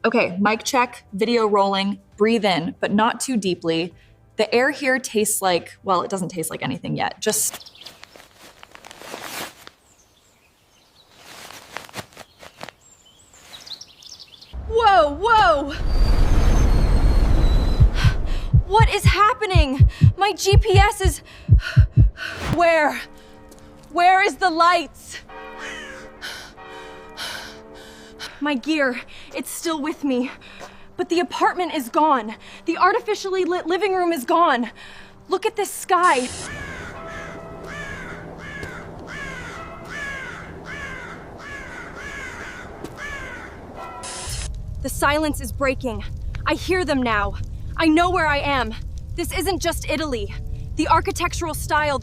Okay, mic check, video rolling, breathe in, but not too deeply. The air here tastes like, well, it doesn't taste like anything yet. Just Whoa, whoa! What is happening? My GPS is... Where? Where is the lights? My gear, it's still with me. But the apartment is gone. The artificially lit living room is gone. Look at this sky. The silence is breaking. I hear them now. I know where I am. This isn't just Italy. The architectural style,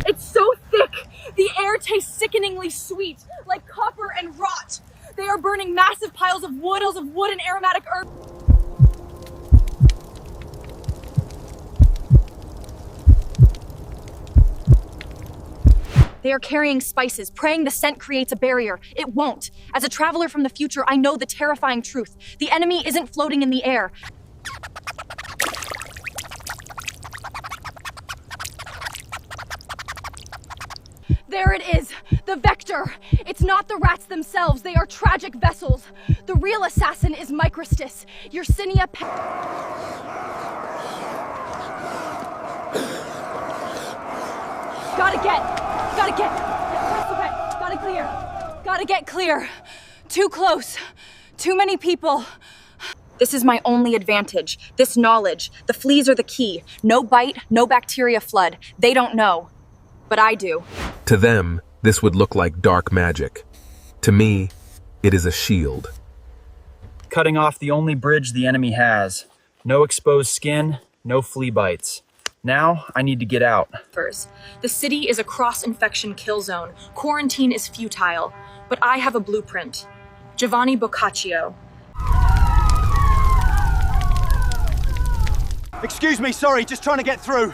It's so thick! The air tastes sickeningly sweet, like copper and rot. They are burning massive piles of wood and aromatic herbs. They are carrying spices, praying the scent creates a barrier. It won't. As a traveler from the future, I know the terrifying truth. The enemy isn't floating in the air. There it is, the vector. It's not the rats themselves, they are tragic vessels. The real assassin is Microstis, Yersinia Gotta get clear. Too close. Too many people. This is my only advantage. This knowledge. The fleas are the key. No bite, no bacteria flood. They don't know. But I do. To them, this would look like dark magic. To me, it is a shield. Cutting off the only bridge the enemy has. No exposed skin, no flea bites. Now, I need to get out. The city is a cross-infection kill zone. Quarantine is futile. But I have a blueprint. Giovanni Boccaccio. Excuse me, sorry, just trying to get through.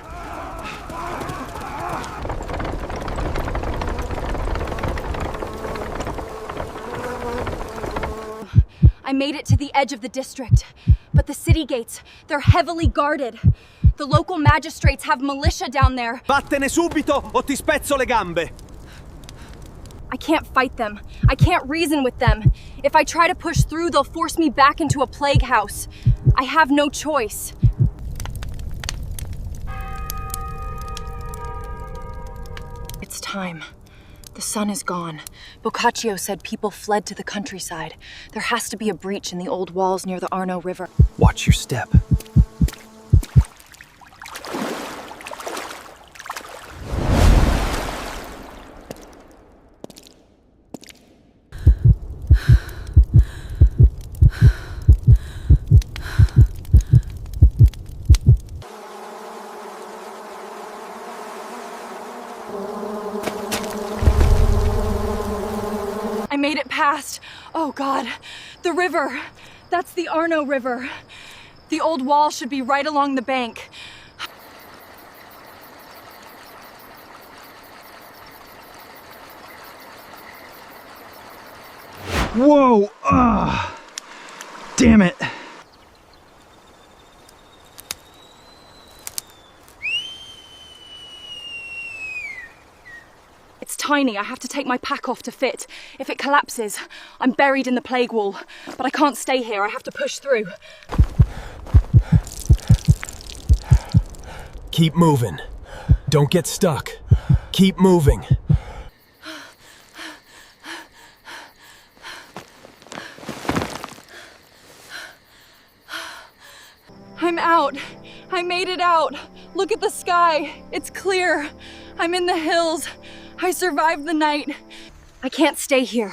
I made it to the edge of the district, but the city gates, they're heavily guarded. The local magistrates have militia down there. Vattene subito o ti spezzo le gambe. I can't fight them. I can't reason with them. If I try to push through, they'll force me back into a plague house. I have no choice. It's time. The sun is gone. Boccaccio said people fled to the countryside. There has to be a breach in the old walls near the Arno River. Watch your step. I made it past. Oh God, the river. That's the Arno River. The old wall should be right along the bank. Whoa! Damn it! It's tiny. I have to take my pack off to fit. If it collapses, I'm buried in the plague wall. But I can't stay here. I have to push through. Keep moving. Don't get stuck. Keep moving. I'm out. I made it out. Look at the sky. It's clear. I'm in the hills. I survived the night. I can't stay here.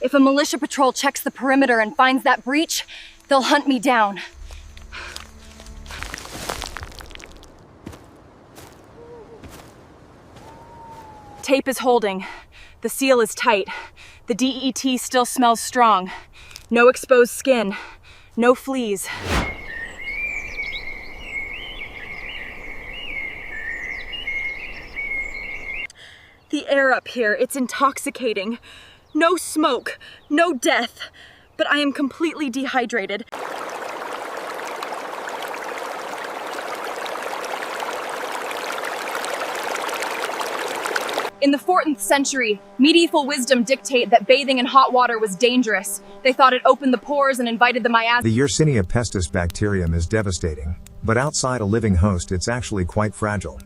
If a militia patrol checks the perimeter and finds that breach, they'll hunt me down. Tape is holding. The seal is tight. The DET still smells strong. No exposed skin. No fleas. The air up here, it's intoxicating. No smoke, no death, but I am completely dehydrated. In the 4th century, medieval wisdom dictated that bathing in hot water was dangerous. They thought it opened the pores and invited the miasma. The Yersinia pestis bacterium is devastating, but outside a living host it's actually quite fragile.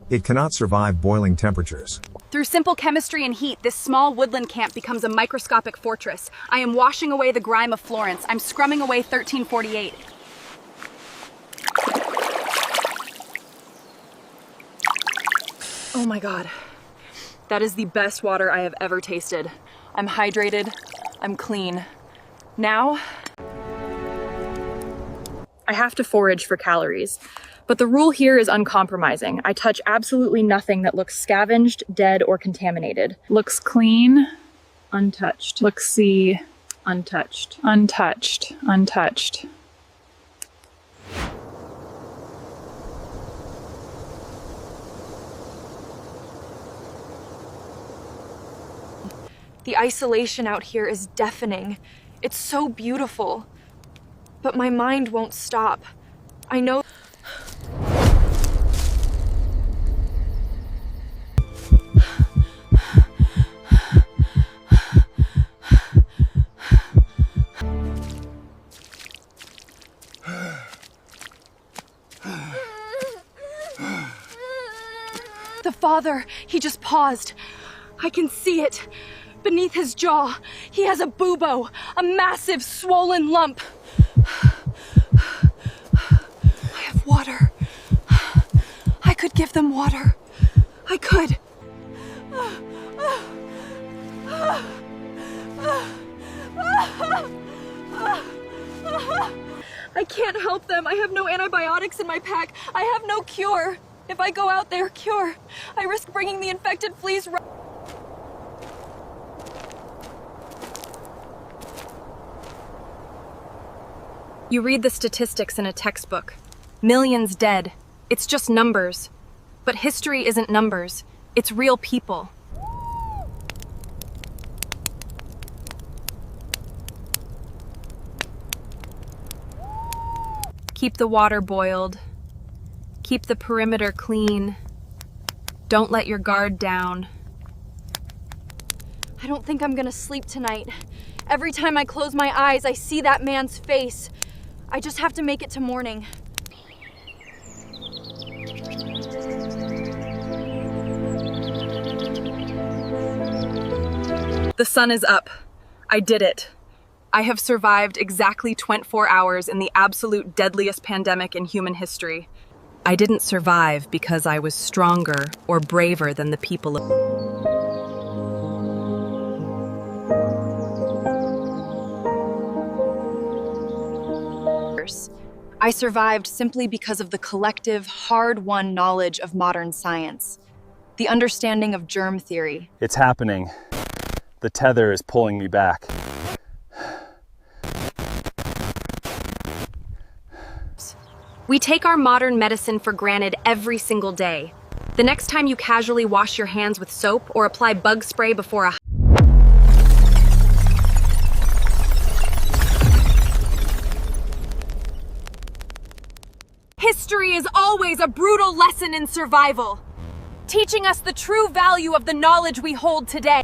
It cannot survive boiling temperatures. Through simple chemistry and heat, this small woodland camp becomes a microscopic fortress. I am washing away the grime of Florence. I'm scrumming away 1348. Oh my God. That is the best water I have ever tasted. I'm hydrated, I'm clean. Now, I have to forage for calories. But the rule here is uncompromising. I touch absolutely nothing that looks scavenged, dead, or contaminated. Looks clean, untouched. Looks see, untouched. Untouched, untouched. the isolation out here is deafening. It's so beautiful. But my mind won't stop. I know. The father, he just paused. I can see it. Beneath his jaw, he has a bubo, a massive swollen lump. I have water. I could give them water. I could. I can't help them. I have no antibiotics in my pack. I have no cure. If I go out there, cure, I risk bringing the infected fleas right. You read the statistics in a textbook. Millions dead. It's just numbers. But history isn't numbers. It's real people. Keep the water boiled. Keep the perimeter clean. Don't let your guard down. I don't think I'm gonna sleep tonight. Every time I close my eyes, I see that man's face. I just have to make it to morning. The sun is up. I did it. I have survived exactly 24 hours in the absolute deadliest pandemic in human history. I didn't survive because I was stronger or braver than the people of... I survived simply because of the collective, hard-won knowledge of modern science, the understanding of germ theory. It's happening. The tether is pulling me back. We take our modern medicine for granted every single day. The next time you casually wash your hands with soap or apply bug spray before a history is always a brutal lesson in survival, teaching us the true value of the knowledge we hold today.